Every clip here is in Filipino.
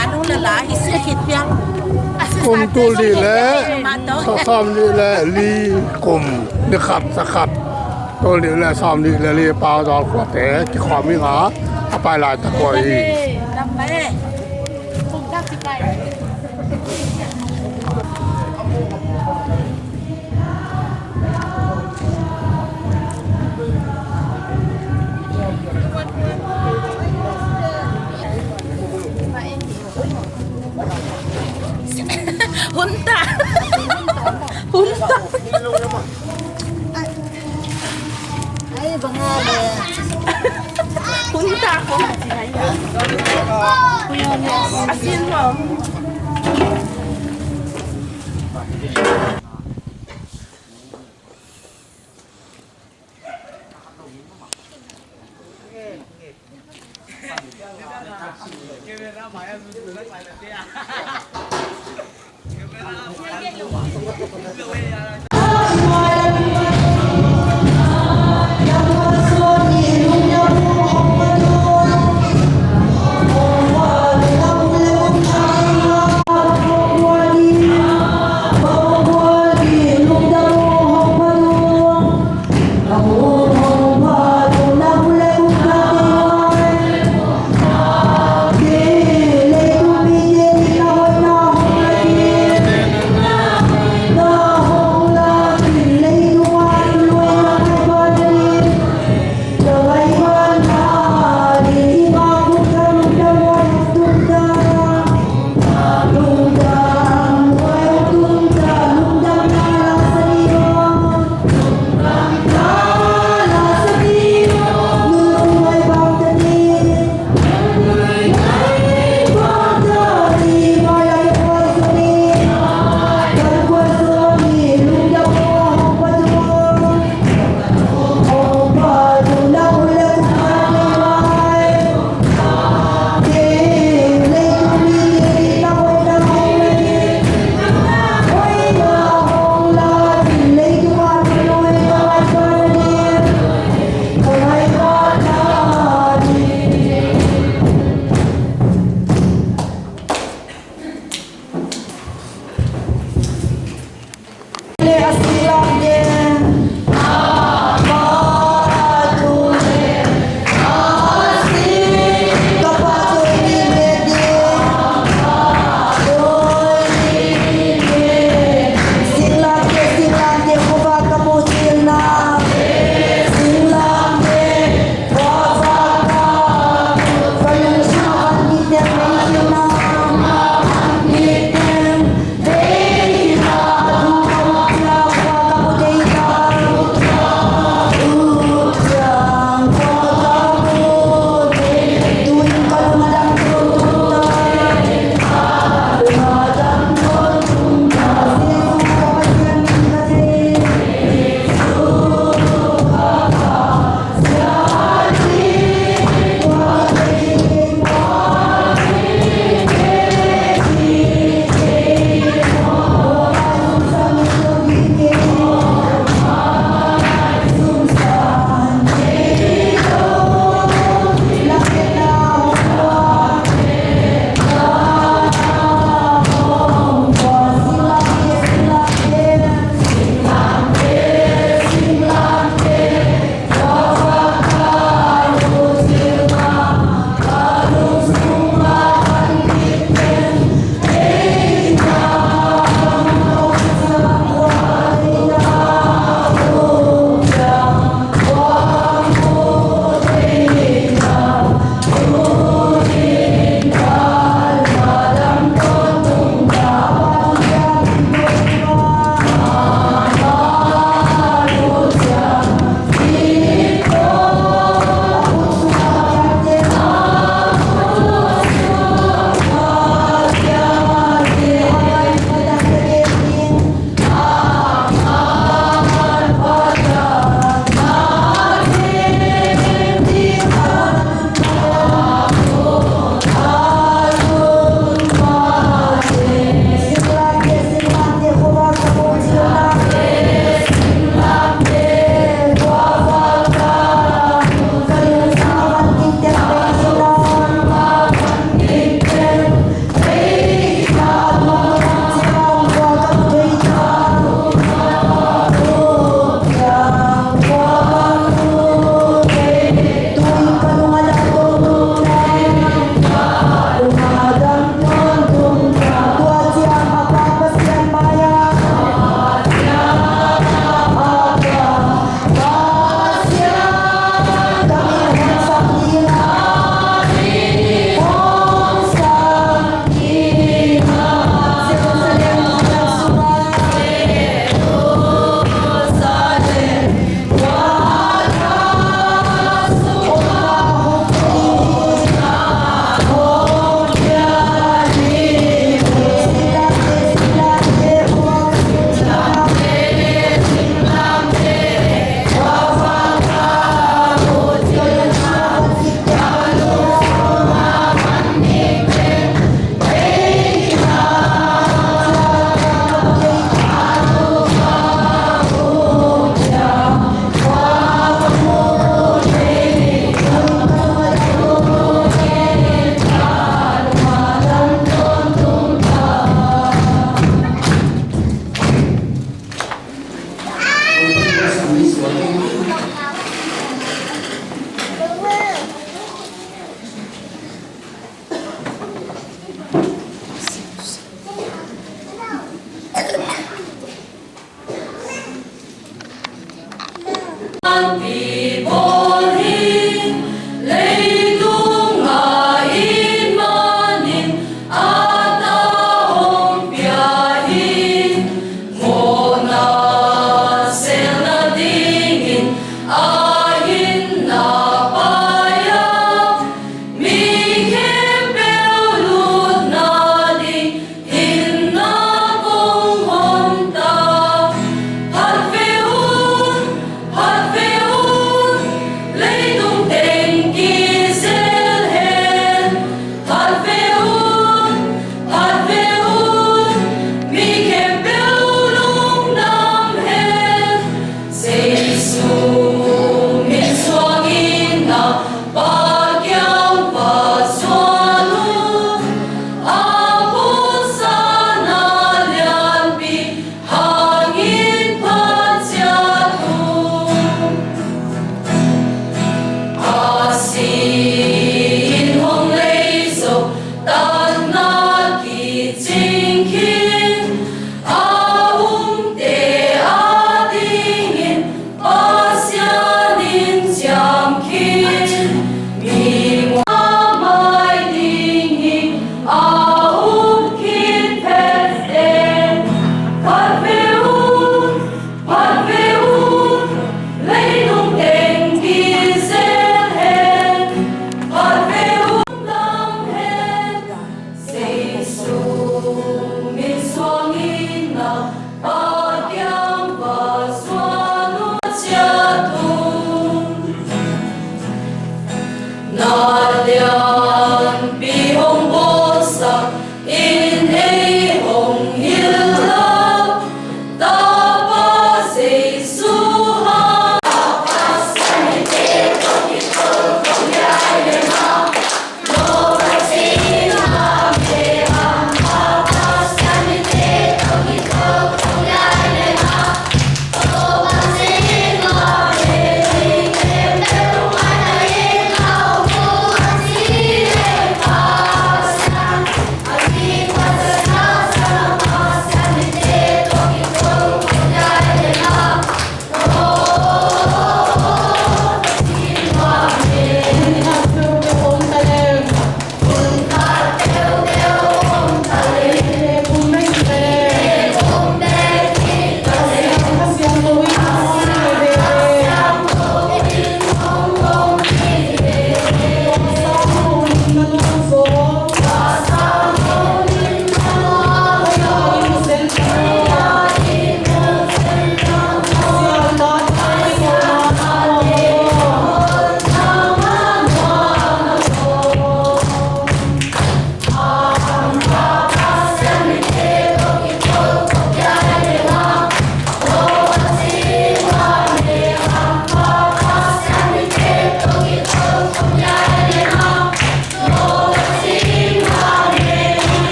manu la isi kitpiang cùng tu đi lẽ xóm đi lẽ ly cùng đi khắp sa khắp tôi đi lẽ xóm đi lẽ ly bao giờ có thể chỉ khó mi ngãไปlạiตะกอย Hunta. Hunta. Ay, bangale. Hunta ko. Asin mo.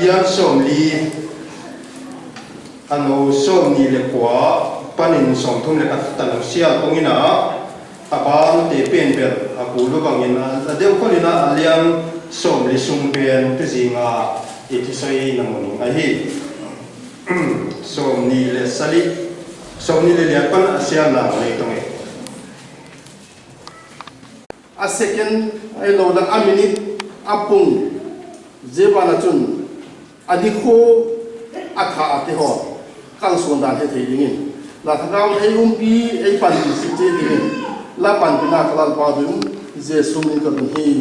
alian som li ano som ni le kwa panin som thum le kat tan sia tongina aban te pen ber apulu bangin a deu kolina alian som li sung pen tu zinga itisai namoni a hi som ni le sali som ni le liapan asia na nei tonge a second ai lo da a minute apung jebana chun adikho atha ate ho kang sondan he thei dingin la thagam ei umpi ei pan si che dingin la pan pina kalal pa dum je sumin ka hi